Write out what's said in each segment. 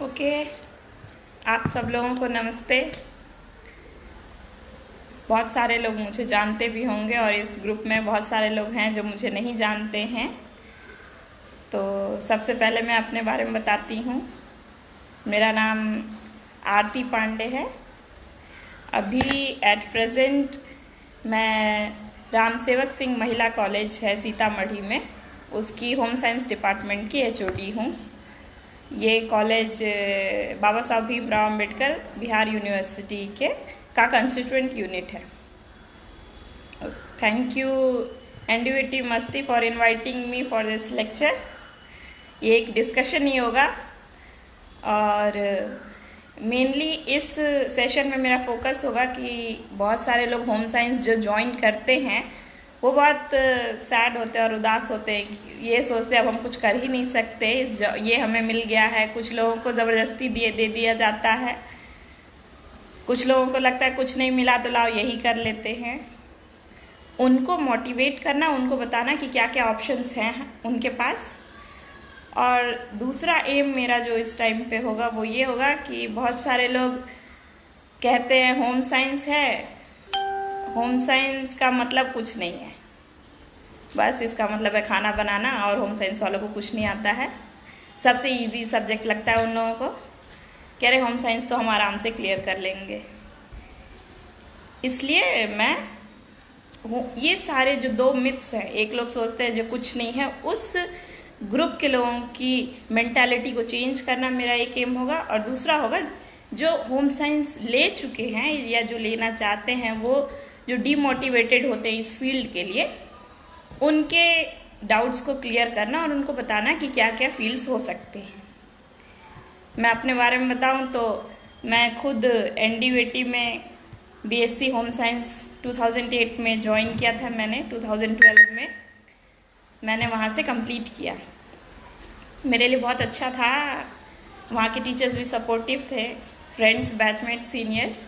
Okay, आप सब लोगों को नमस्ते। बहुत सारे लोग मुझे जानते भी होंगे और इस ग्रुप में बहुत सारे लोग हैं जो मुझे नहीं जानते हैं। तो सबसे पहले मैं अपने बारे में बताती हूँ। मेरा नाम आरती पांडे है। अभी एट प्रेजेंट मैं राम सेवक सिंह महिला कॉलेज है सीतामढ़ी में, उसकी होम साइंस डिपार्टमेंट की एचओडी हूँ। ये कॉलेज बाबा साहब भीमराव अम्बेडकर बिहार यूनिवर्सिटी के का कंस्टिट्यूएंट यूनिट है। थैंक यू एनडीयूटी मस्ती for inviting me for this lecture. ये एक डिस्कशन ही होगा और मेनली इस सेशन में मेरा फोकस होगा कि बहुत सारे लोग होम साइंस जो ज्वाइन करते हैं वो बहुत सैड होते हैं और उदास होते हैं। ये सोचते हैं अब हम कुछ कर ही नहीं सकते, ये हमें मिल गया है। कुछ लोगों को ज़बरदस्ती दे दिया जाता है, कुछ लोगों को लगता है कुछ नहीं मिला तो लाओ यही कर लेते हैं। उनको मोटिवेट करना, उनको बताना कि क्या क्या ऑप्शंस हैं उनके पास। और दूसरा एम मेरा जो इस टाइम पे होगा वो ये होगा कि बहुत सारे लोग कहते हैं होम साइंस है, होम साइंस का मतलब कुछ नहीं है, बस इसका मतलब है खाना बनाना, और होम साइंस वालों को कुछ नहीं आता है। सबसे इजी सब्जेक्ट लगता है उन लोगों को। कह रहे होम साइंस तो हम आराम से क्लियर कर लेंगे। इसलिए मैं ये सारे जो दो मिथ्स हैं, एक लोग सोचते हैं जो कुछ नहीं है, उस ग्रुप के लोगों की मेंटालिटी को चेंज करना मेरा एक एम होगा। और दूसरा होगा जो होम साइंस ले चुके हैं या जो लेना चाहते हैं, वो जो डीमोटिवेटेड होते हैं इस फील्ड के लिए, उनके डाउट्स को क्लियर करना और उनको बताना कि क्या क्या फील्ड्स हो सकते हैं। मैं अपने बारे में बताऊं तो मैं खुद एनडीयूटी में बीएससी होम साइंस 2008 में ज्वाइन किया था। मैंने 2012 में मैंने वहाँ से कंप्लीट किया। मेरे लिए बहुत अच्छा था, वहाँ के टीचर्स भी सपोर्टिव थे, फ्रेंड्स, बैचमेट, सीनियर्स।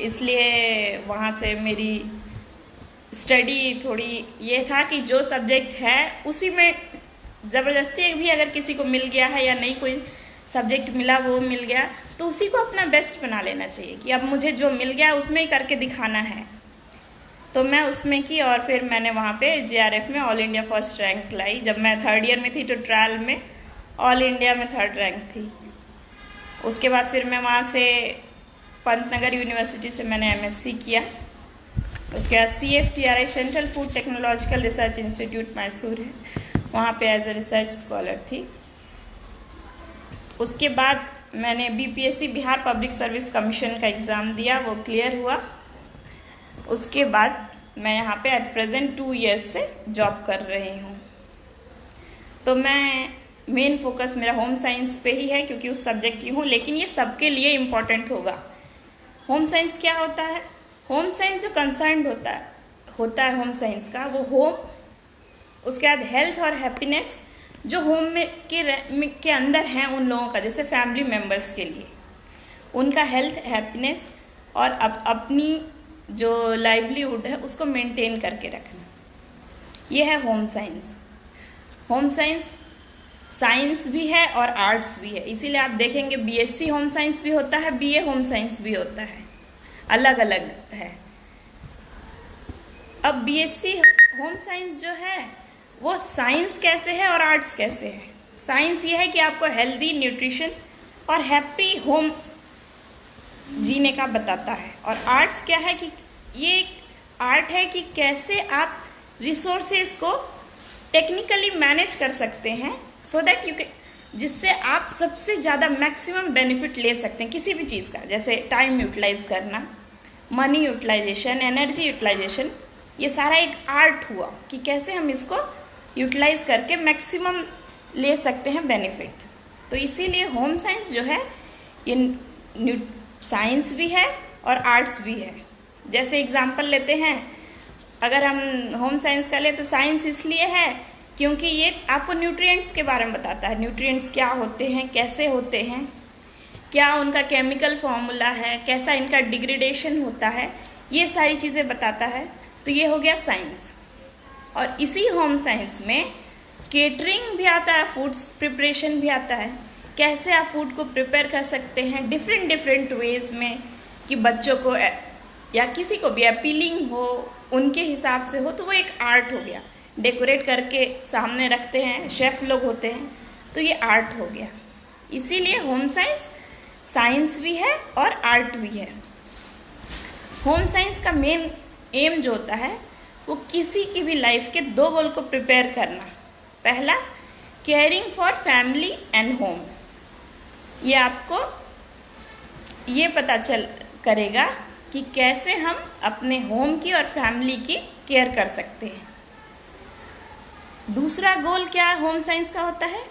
इसलिए वहाँ से मेरी स्टडी थोड़ी ये था कि जो सब्जेक्ट है उसी में ज़बरदस्ती भी अगर किसी को मिल गया है या नहीं कोई सब्जेक्ट मिला वो मिल गया तो उसी को अपना बेस्ट बना लेना चाहिए कि अब मुझे जो मिल गया उसमें ही करके दिखाना है। तो मैं उसमें की और फिर मैंने वहाँ पे जेआरएफ में ऑल इंडिया फर्स्ट रैंक लाई। जब मैं थर्ड ईयर में थी तो ट्रायल में ऑल इंडिया में थर्ड रैंक थी। उसके बाद फिर मैं वहाँ से पंतनगर यूनिवर्सिटी से मैंने एमएससी किया। उसके बाद CFTRI central food technological research institute Mysore है, वहाँ पे एज ए रिसर्च स्कॉलर थी। उसके बाद मैंने BPSC Bihar public service commission का एग्ज़ाम दिया, वो क्लियर हुआ। उसके बाद मैं यहाँ पे एट प्रेजेंट 2 ईयर्स से जॉब कर रही हूँ। तो मैं मेन फोकस मेरा होम साइंस पे ही है क्योंकि उस सब्जेक्ट की हूँ, लेकिन ये सबके लिए इम्पॉर्टेंट होगा। होम साइंस क्या होता है? होम साइंस जो कंसर्न होता है होम साइंस का, वो होम, उसके बाद हेल्थ और हैप्पीनेस जो होम में के अंदर हैं उन लोगों का, जैसे फैमिली मेम्बर्स के लिए उनका हेल्थ, हैप्पीनेस और अपनी जो लाइवलीहुड है उसको मेंटेन करके रखना, ये है home science. Home science science भी है और आर्ट्स भी है, इसीलिए आप देखेंगे BSc होम साइंस भी होता है, BA होम साइंस भी होता है, अलग अलग है। अब BSc होम साइंस जो है वो साइंस कैसे है और आर्ट्स कैसे है? साइंस ये है कि आपको हेल्दी, न्यूट्रिशन और हैप्पी होम जीने का बताता है, और आर्ट्स क्या है कि ये एक आर्ट है कि कैसे आप रिसोर्सेज को टेक्निकली मैनेज कर सकते हैं सो दैट यू कैन, जिससे आप सबसे ज़्यादा मैक्सिमम बेनिफिट ले सकते हैं किसी भी चीज़ का, जैसे टाइम यूटिलाइज करना, मनी यूटिलाइजेशन, एनर्जी यूटिलाइजेशन। ये सारा एक आर्ट हुआ कि कैसे हम इसको यूटिलाइज करके मैक्सिमम ले सकते हैं बेनिफिट। तो इसीलिए होम साइंस जो है ये साइंस भी है और आर्ट्स भी है। जैसे एग्जांपल लेते हैं, अगर हम होम साइंस का लें तो साइंस इसलिए है क्योंकि ये आपको न्यूट्रिएंट्स के बारे में बताता है। न्यूट्रिएंट्स क्या होते हैं, कैसे होते हैं, क्या उनका केमिकल फॉर्मूला है, कैसा इनका डिग्रेडेशन होता है, ये सारी चीज़ें बताता है। तो ये हो गया साइंस। और इसी होम साइंस में केटरिंग भी आता है, फूड्स प्रिपरेशन भी आता है। कैसे आप फूड को प्रिपेयर कर सकते हैं डिफरेंट डिफरेंट वेज में, कि बच्चों को या किसी को भी अपीलिंग हो, उनके हिसाब से हो, तो वो एक आर्ट हो गया। डेकोरेट करके सामने रखते हैं, शेफ़ लोग होते हैं, तो ये आर्ट हो गया। इसीलिए होम साइंस साइंस भी है और आर्ट भी है। होम साइंस का मेन एम जो होता है वो किसी की भी लाइफ के 2 गोल को प्रिपेयर करना। पहला, caring for family and home. ये आपको ये पता चल करेगा कि कैसे हम अपने होम की और फैमिली की केयर कर सकते हैं। दूसरा गोल क्या होम साइंस का होता है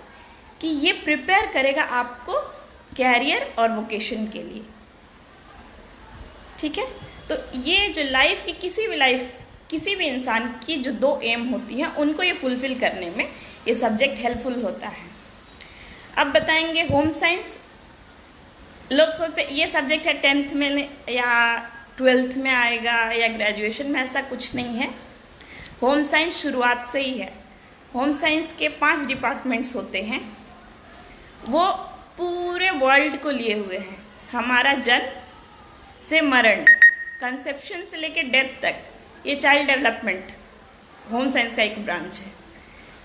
कि ये प्रिपेयर करेगा आपको कैरियर और वोकेशन के लिए। ठीक है, तो ये जो लाइफ की किसी भी इंसान की जो 2 एम होती हैं, उनको ये फुलफिल करने में ये सब्जेक्ट हेल्पफुल होता है। अब बताएंगे होम साइंस। लोग सोचते ये सब्जेक्ट है 10th में या 12th में आएगा या ग्रेजुएशन में, ऐसा कुछ नहीं है। होम साइंस शुरुआत से ही है। होम साइंस के 5 डिपार्टमेंट्स होते हैं, वो पूरे वर्ल्ड को लिए हुए हैं। हमारा जन्म से मरण, कंसेप्शन से लेकर डेथ तक, ये चाइल्ड डेवलपमेंट होम साइंस का एक ब्रांच है।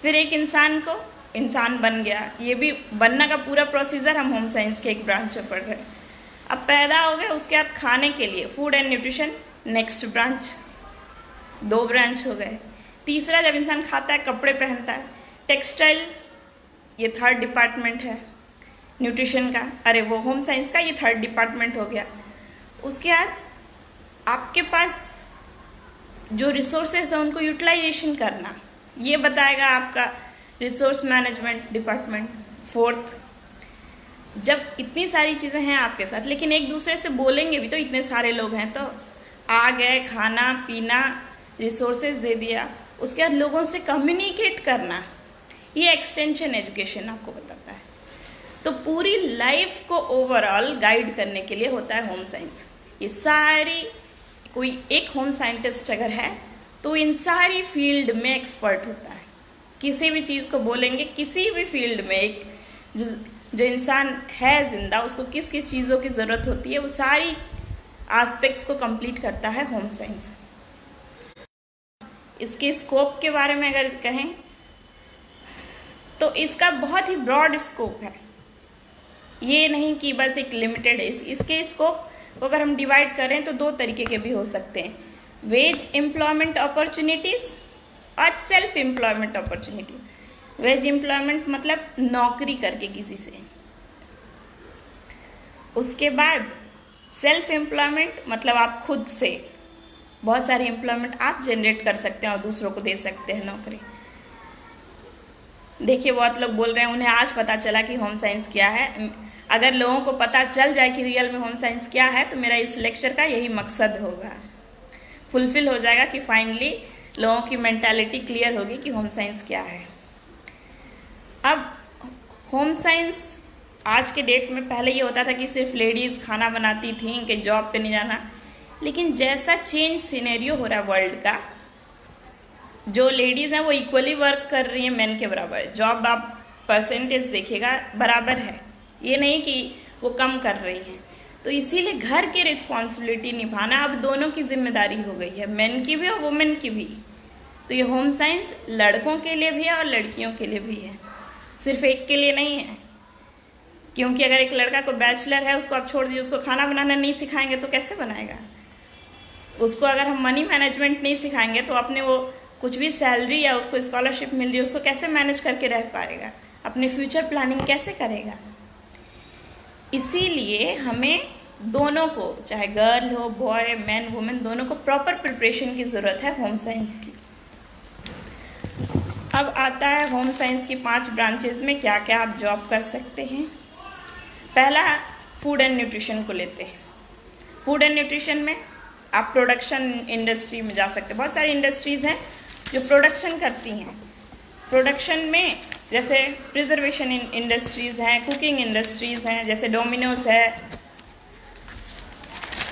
फिर एक इंसान को इंसान बन गया, ये भी बनना का पूरा प्रोसीजर हम होम साइंस के एक ब्रांच में पढ़ रहे हैं। अब पैदा हो गए, उसके बाद खाने के लिए food and nutrition, next branch, 2 branch हो गए। तीसरा, जब इंसान खाता है, कपड़े पहनता है, टेक्सटाइल, ये 3rd डिपार्टमेंट है न्यूट्रिशन का, अरे वो होम साइंस का, ये 3rd डिपार्टमेंट हो गया। उसके बाद आपके पास जो रिसोर्सेज हैं उनको यूटिलाइजेशन करना, ये बताएगा आपका रिसोर्स मैनेजमेंट डिपार्टमेंट, 4th। जब इतनी सारी चीज़ें हैं आपके साथ, लेकिन एक दूसरे से बोलेंगे भी तो, इतने सारे लोग हैं तो आ गए, खाना पीना रिसोर्सेज दे दिया, उसके बाद लोगों से कम्युनिकेट करना, ये एक्सटेंशन एजुकेशन आपको बताता है। तो पूरी लाइफ को ओवरऑल गाइड करने के लिए होता है होम साइंस। ये सारी, कोई एक होम साइंटिस्ट अगर है तो इन सारी फील्ड में एक्सपर्ट होता है। किसी भी चीज़ को बोलेंगे, किसी भी फील्ड में एक जो इंसान है ज़िंदा, उसको किस किस चीज़ों की ज़रूरत होती है, वो सारी एस्पेक्ट्स को कंप्लीट करता है होम साइंस। इसके स्कोप के बारे में अगर कहें तो इसका बहुत ही ब्रॉड स्कोप है, ये नहीं कि बस एक लिमिटेड है। इसके स्कोप को अगर हम डिवाइड करें तो 2 तरीके के भी हो सकते हैं, वेज एम्प्लॉयमेंट अपॉर्चुनिटीज़ और self employment opportunity. Veg employment मतलब नौकरी करके किसी से, उसके बाद सेल्फ एम्प्लॉयमेंट मतलब आप खुद से बहुत सारे एम्प्लॉयमेंट आप जनरेट कर सकते हैं और दूसरों को दे सकते हैं नौकरी। देखिए, बहुत लोग बोल रहे हैं उन्हें आज पता चला कि होम साइंस क्या है। अगर लोगों को पता चल जाए कि रियल में होम साइंस क्या है, तो मेरा इस लेक्चर का यही मकसद होगा, फुलफिल हो जाएगा कि फाइनली लोगों की मेंटालिटी क्लियर होगी कि होम साइंस क्या है। अब होम साइंस आज के डेट में, पहले ये होता था कि सिर्फ लेडीज़ खाना बनाती थीं, कि जॉब पे नहीं जाना, लेकिन जैसा चेंज सिनेरियो हो रहा है वर्ल्ड का, जो लेडीज़ हैं वो इक्वली वर्क कर रही हैं मेन के बराबर। जॉब आप परसेंटेज देखिएगा बराबर है, ये नहीं कि वो कम कर रही हैं। तो इसीलिए घर की रिस्पॉन्सिबिलिटी निभाना अब दोनों की जिम्मेदारी हो गई है, मेन की भी और वुमेन की भी। तो ये होम साइंस लड़कों के लिए भी है और लड़कियों के लिए भी है, सिर्फ एक के लिए नहीं है। क्योंकि अगर एक लड़का को बैचलर है, उसको आप छोड़ दीजिए, उसको खाना बनाना नहीं सिखाएंगे तो कैसे बनाएगा। उसको अगर हम मनी मैनेजमेंट नहीं सिखाएंगे तो अपने वो कुछ भी सैलरी या उसको स्कॉलरशिप मिल रही है, उसको कैसे मैनेज करके रह पाएगा, अपने फ्यूचर प्लानिंग कैसे करेगा। इसीलिए हमें दोनों को, चाहे गर्ल हो, बॉय, मैन, वुमेन, दोनों को प्रॉपर प्रिपरेशन की ज़रूरत है होम साइंस की। अब आता है होम साइंस की 5 ब्रांचेज में क्या क्या आप जॉब कर सकते हैं। पहला फूड एंड न्यूट्रिशन को लेते हैं। फूड एंड न्यूट्रिशन में आप प्रोडक्शन इंडस्ट्री में जा सकते हैं। बहुत सारी इंडस्ट्रीज़ हैं जो प्रोडक्शन करती हैं। प्रोडक्शन में जैसे प्रिजर्वेशन इंडस्ट्रीज़ हैं, कुकिंग इंडस्ट्रीज़ हैं, जैसे डोमिनोज है,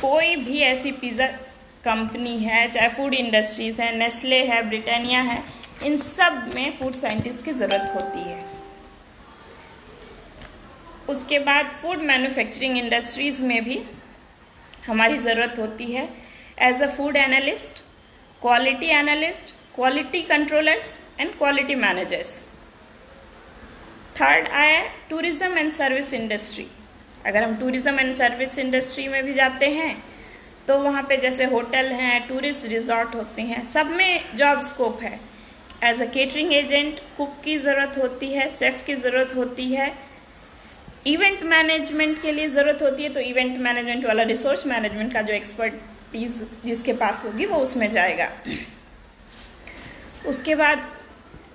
कोई भी ऐसी पिज़्ज़ा कंपनी है, चाहे फूड इंडस्ट्रीज़ हैं, नेस्ले है, ब्रिटानिया है, इन सब में फूड साइंटिस्ट की ज़रूरत होती है। उसके बाद फूड मैन्युफैक्चरिंग इंडस्ट्रीज़ में भी हमारी ज़रूरत होती है as a food analyst, quality analyst, quality controllers and quality managers. Third आया टूरिज़्म एंड सर्विस इंडस्ट्री। अगर हम टूरिज़्म एंड सर्विस इंडस्ट्री में भी जाते हैं तो वहाँ पे जैसे होटल हैं, टूरिस्ट रिजॉर्ट होते हैं, सब में जॉब स्कोप है। As a catering agent cook की ज़रूरत होती है, शेफ़ की ज़रूरत होती है, इवेंट मैनेजमेंट के लिए ज़रूरत होती है, तो इवेंट मैनेजमेंट वाला रिसोर्स मैनेजमेंट का जो एक्सपर्टीज़ जिसके पास होगी वो उसमें जाएगा। उसके बाद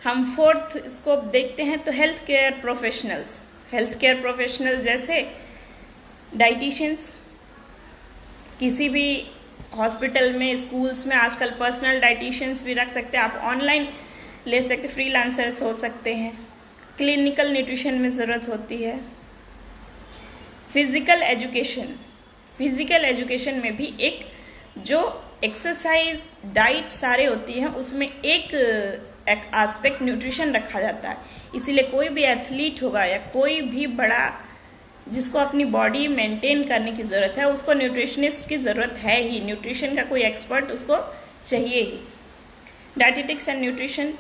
हम फोर्थ स्कोप देखते हैं तो health care professionals. Health care professional जैसे डाइटिशियंस, किसी भी हॉस्पिटल में, स्कूल्स में आजकल पर्सनल डाइटिशियंस भी रख सकते हैं, आप ऑनलाइन ले सकते, फ्रीलांसर्स हो सकते हैं। क्लिनिकल न्यूट्रिशन में ज़रूरत होती है। फिज़िकल एजुकेशन, फिज़िकल एजुकेशन में भी एक जो एक्सरसाइज डाइट सारे होती हैं उसमें एक एस्पेक्ट न्यूट्रिशन रखा जाता है। इसीलिए कोई भी एथलीट होगा या कोई भी बड़ा जिसको अपनी बॉडी मेंटेन करने की ज़रूरत है उसको न्यूट्रिशनिस्ट की ज़रूरत है ही, न्यूट्रिशन का कोई एक्सपर्ट उसको चाहिए ही। डाइटिटिक्स एंड न्यूट्रिशन,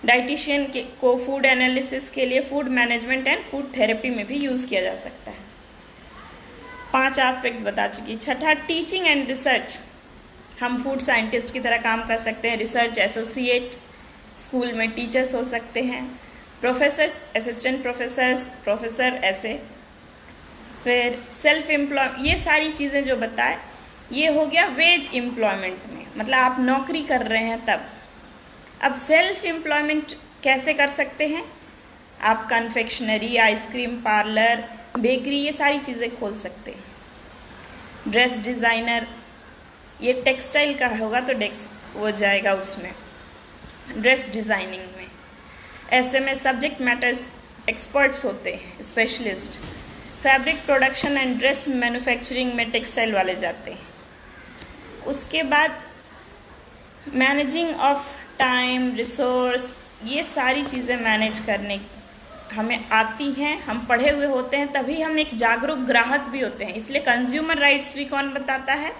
डाइटिशियन को फूड एनालिसिस के लिए food management and food therapy में भी यूज़ किया जा सकता है। 5 एस्पेक्ट बता चुकी। छठा टीचिंग एंड रिसर्च, हम फूड साइंटिस्ट की तरह काम कर सकते हैं। रिसर्च एसोसिएट, स्कूल में टीचर्स हो सकते हैं, प्रोफेसर्स, असिस्टेंट प्रोफेसर्स, प्रोफेसर ऐसे। फिर सेल्फ एम्प्लॉय, ये सारी चीज़ें जो बताए ये हो गया वेज एम्प्लॉयमेंट में, मतलब आप नौकरी कर रहे हैं तब। अब सेल्फ एम्प्लॉयमेंट कैसे कर सकते हैं? आप कन्फेक्शनरी, आइसक्रीम पार्लर, बेकरी, ये सारी चीज़ें खोल सकते हैं। ड्रेस डिज़ाइनर, ये टेक्सटाइल का होगा तो वो जाएगा उसमें, ड्रेस डिज़ाइनिंग में। ऐसे में सब्जेक्ट मैटर्स एक्सपर्ट्स होते हैं, specialist. Fabric production and dress manufacturing में टेक्सटाइल वाले जाते हैं। उसके बाद मैनेजिंग ऑफ टाइम, रिसोर्स, ये सारी चीज़ें मैनेज करने हमें आती हैं, हम पढ़े हुए होते हैं, तभी हम एक जागरूक ग्राहक भी होते हैं। इसलिए कंज्यूमर राइट्स भी कौन बताता है?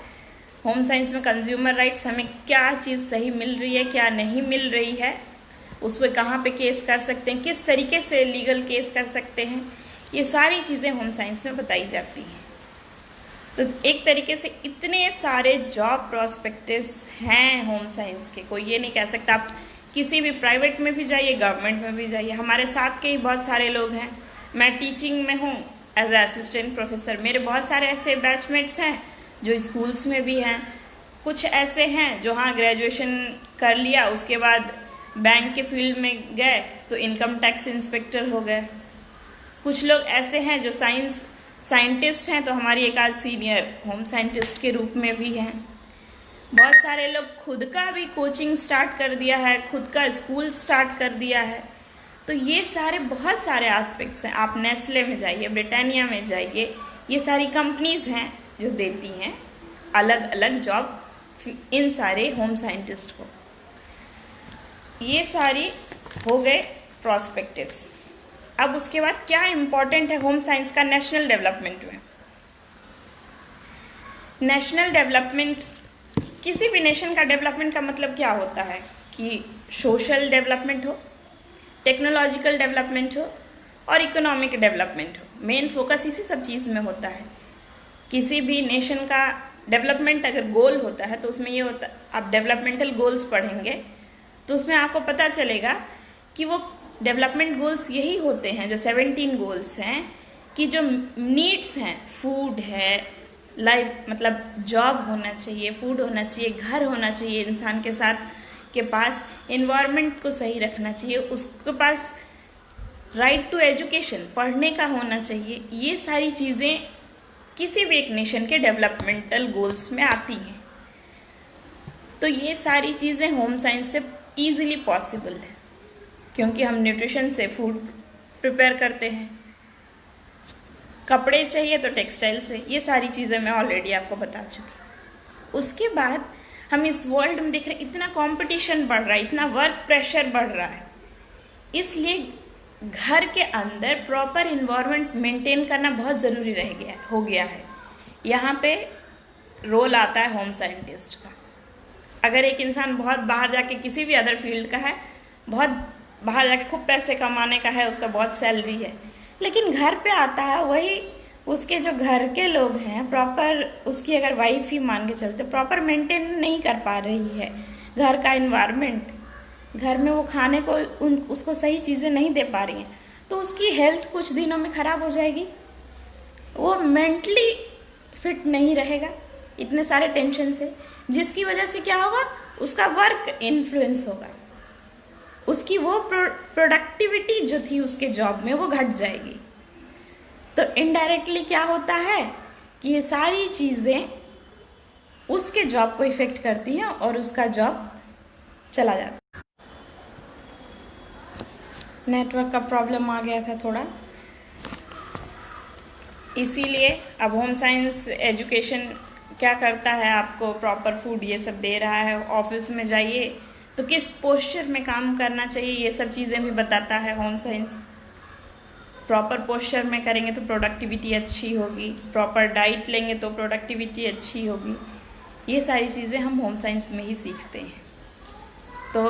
होम साइंस में कंज्यूमर राइट्स, हमें क्या चीज़ सही मिल रही है, क्या नहीं मिल रही है, उस पर कहाँ पे केस कर सकते हैं, किस तरीके से लीगल केस कर सकते हैं, ये सारी चीज़ें होम साइंस में बताई जाती हैं। तो एक तरीके से इतने सारे जॉब प्रोस्पेक्टिव्स हैं होम साइंस के, कोई ये नहीं कह सकता। आप किसी भी प्राइवेट में भी जाइए, गवर्नमेंट में भी जाइए, हमारे साथ के ही बहुत सारे लोग हैं। मैं टीचिंग में हूँ एज ए असिस्टेंट प्रोफेसर, मेरे बहुत सारे ऐसे बैचमेट्स हैं जो स्कूल्स में भी हैं। कुछ ऐसे हैं जो हाँ ग्रेजुएशन कर लिया, उसके बाद बैंक के फील्ड में गए तो इनकम टैक्स इंस्पेक्टर हो गए। कुछ लोग ऐसे हैं जो साइंटिस्ट हैं, तो हमारी एक आध सीनियर होम साइंटिस्ट के रूप में भी हैं। बहुत सारे लोग खुद का भी कोचिंग स्टार्ट कर दिया है, खुद का स्कूल स्टार्ट कर दिया है। तो ये सारे बहुत सारे एस्पेक्ट्स हैं। आप नेस्ले में जाइए, ब्रिटानिया में जाइए, ये सारी कंपनीज़ हैं जो देती हैं अलग अलग जॉब इन सारे होम साइंटिस्ट को। ये सारी हो गए प्रोस्पेक्टिव्स। अब उसके बाद क्या इम्पोर्टेंट है होम साइंस का नेशनल डेवलपमेंट में? नेशनल डेवलपमेंट, किसी भी नेशन का डेवलपमेंट का मतलब क्या होता है कि सोशल डेवलपमेंट हो, टेक्नोलॉजिकल डेवलपमेंट हो और इकोनॉमिक डेवलपमेंट हो। मेन फोकस इसी सब चीज़ में होता है। किसी भी नेशन का डेवलपमेंट अगर गोल होता है तो उसमें ये होता, आप डेवलपमेंटल गोल्स पढ़ेंगे तो उसमें आपको पता चलेगा कि वो डेवलपमेंट गोल्स यही होते हैं जो 17 गोल्स हैं, कि जो नीड्स हैं, फूड है, लाइफ मतलब जॉब होना चाहिए, फूड होना चाहिए, घर होना चाहिए इंसान के साथ के पास, इन्वायरमेंट को सही रखना चाहिए, उसके पास राइट टू एजुकेशन, पढ़ने का होना चाहिए। ये सारी चीज़ें किसी भी एक नेशन के डेवलपमेंटल गोल्स में आती हैं। तो ये सारी चीज़ें होम साइंस से ईजिली पॉसिबल है, क्योंकि हम न्यूट्रिशन से फूड प्रिपेयर करते हैं। कपड़े चाहिए तो टेक्सटाइल से, ये सारी चीज़ें मैं ऑलरेडी आपको बता चुकी। उसके बाद हम इस वर्ल्ड में देख रहे हैं इतना कंपटीशन बढ़ रहा है, इतना वर्क प्रेशर बढ़ रहा है, इसलिए घर के अंदर प्रॉपर इन्वायरमेंट मेंटेन करना बहुत ज़रूरी हो गया है। यहाँ पे रोल आता है होम साइंटिस्ट का। अगर एक इंसान बहुत बाहर जाके किसी भी अदर फील्ड का है, बहुत बाहर जाके खूब पैसे कमाने का है, उसका बहुत सैलरी है, लेकिन घर पे आता है वही उसके जो घर के लोग हैं प्रॉपर, उसकी अगर वाइफ ही मान के चलते, प्रॉपर मेंटेन नहीं कर पा रही है घर का इन्वायरमेंट, घर में वो खाने को उसको सही चीज़ें नहीं दे पा रही हैं, तो उसकी हेल्थ कुछ दिनों में ख़राब हो जाएगी। वो मेंटली फिट नहीं रहेगा इतने सारे टेंशन से, जिसकी वजह से क्या होगा, उसका वर्क इन्फ्लुएंस होगा, उसकी वो प्रोडक्टिविटी जो थी उसके जॉब में वो घट जाएगी। तो इनडायरेक्टली क्या होता है कि ये सारी चीज़ें उसके जॉब को इफ़ेक्ट करती हैं और उसका जॉब चला जाता है। नेटवर्क का प्रॉब्लम आ गया था थोड़ा, इसीलिए अब होम साइंस एजुकेशन क्या करता है, आपको प्रॉपर फूड ये सब दे रहा है। ऑफिस में जाइए तो किस पोस्चर में काम करना चाहिए ये सब चीज़ें भी बताता है होम साइंस। प्रॉपर पोस्चर में करेंगे तो प्रोडक्टिविटी अच्छी होगी, प्रॉपर डाइट लेंगे तो प्रोडक्टिविटी अच्छी होगी। ये सारी चीज़ें हम होम साइंस में ही सीखते हैं। तो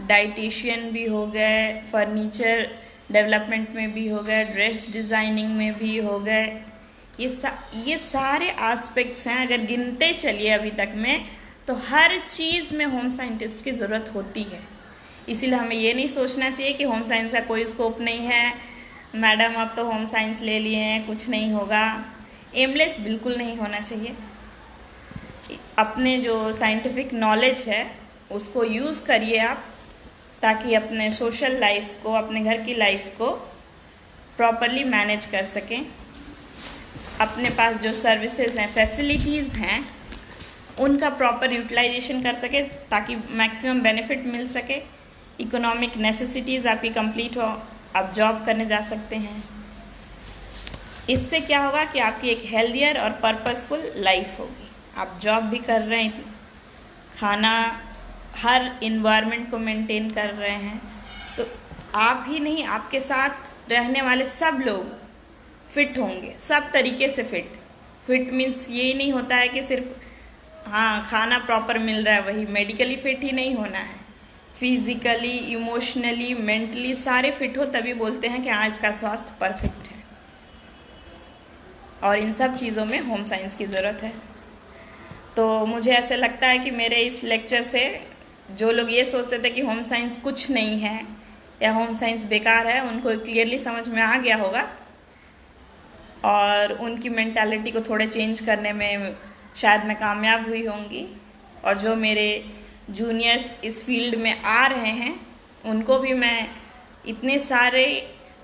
डाइटिशियन भी हो गए, फर्नीचर डेवलपमेंट में भी हो गए, ड्रेस डिज़ाइनिंग में भी हो गए, ये सारे एस्पेक्ट्स हैं। अगर गिनते चलिए अभी तक में, तो हर चीज़ में होम साइंटिस्ट की ज़रूरत होती है। इसीलिए हमें ये नहीं सोचना चाहिए कि होम साइंस का कोई स्कोप नहीं है, मैडम अब तो होम साइंस ले लिए हैं कुछ नहीं होगा। एमलेस बिल्कुल नहीं होना चाहिए। अपने जो साइंटिफिक नॉलेज है उसको यूज़ करिए आप, ताकि अपने सोशल लाइफ को, अपने घर की लाइफ को प्रॉपरली मैनेज कर सकें। अपने पास जो सर्विसेज हैं, फैसिलिटीज़ हैं, उनका प्रॉपर यूटिलाइजेशन कर सके ताकि मैक्सिमम बेनिफिट मिल सके। इकोनॉमिक नेसेसिटीज़ आपकी कंप्लीट हो, आप जॉब करने जा सकते हैं। इससे क्या होगा कि आपकी एक हेल्दियर और पर्पसफुल लाइफ होगी। आप जॉब भी कर रहे हैं, खाना, हर इन्वायरमेंट को मेंटेन कर रहे हैं, तो आप ही नहीं, आपके साथ रहने वाले सब लोग फिट होंगे, सब तरीके से फिट मीन्स ये नहीं होता है कि सिर्फ हाँ खाना प्रॉपर मिल रहा है वही, मेडिकली फिट ही नहीं होना है, फिजिकली, इमोशनली, मेंटली सारे फिट हो तभी बोलते हैं कि हाँ इसका स्वास्थ्य परफेक्ट है। और इन सब चीज़ों में होम साइंस की ज़रूरत है। तो मुझे ऐसे लगता है कि मेरे इस लेक्चर से जो लोग ये सोचते थे कि होम साइंस कुछ नहीं है या होम साइंस बेकार है, उनको क्लियरली समझ में आ गया होगा और उनकी मेंटालिटी को थोड़े चेंज करने में शायद मैं कामयाब हुई होंगी। और जो मेरे जूनियर्स इस फील्ड में आ रहे हैं उनको भी मैं इतने सारे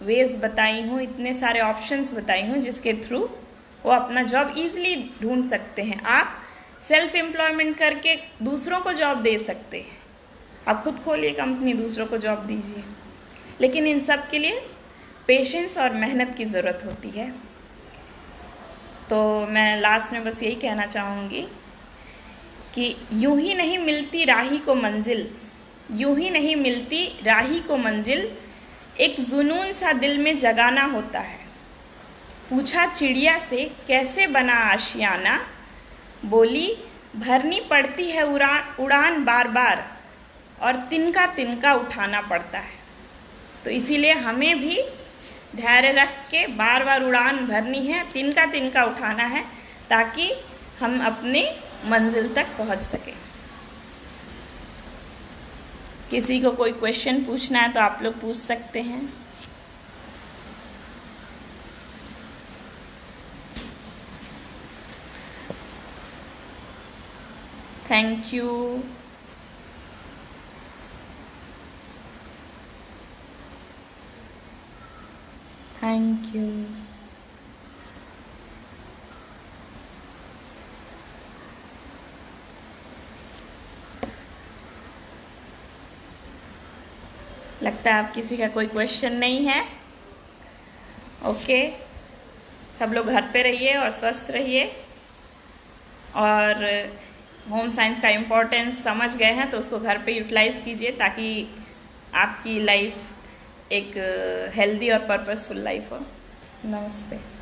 वेज बताई हूँ, इतने सारे ऑप्शंस बताई हूँ जिसके थ्रू वो अपना जॉब ईजिली ढूंढ सकते हैं। आप सेल्फ एम्प्लॉयमेंट करके दूसरों को जॉब दे सकते हैं, आप खुद खोलिए कंपनी, दूसरों को जॉब दीजिए, लेकिन इन सब के लिए पेशेंस और मेहनत की ज़रूरत होती है। तो मैं लास्ट में बस यही कहना चाहूँगी कि यूं ही नहीं मिलती राही को मंजिल, यूं ही नहीं मिलती राही को मंजिल, एक जुनून सा दिल में जगाना होता है। पूछा चिड़िया से कैसे बना आशियाना, बोली भरनी पड़ती है उड़ान बार बार और तिनका तिनका उठाना पड़ता है। तो इसीलिए हमें भी धैर्य रख के बार बार उड़ान भरनी है, तिनका तिनका उठाना है, ताकि हम अपनी मंजिल तक पहुंच सकें। किसी को कोई क्वेश्चन पूछना है तो आप लोग पूछ सकते हैं। Thank you. Thank you. लगता है आप किसी का कोई क्वेश्चन नहीं है। ओके, सब लोग घर पे रहिए और स्वस्थ रहिए, और होम साइंस का इम्पोर्टेंस समझ गए हैं तो उसको घर पे यूटिलाइज़ कीजिए ताकि आपकी लाइफ एक हेल्दी और पर्पसफुल लाइफ हो। नमस्ते।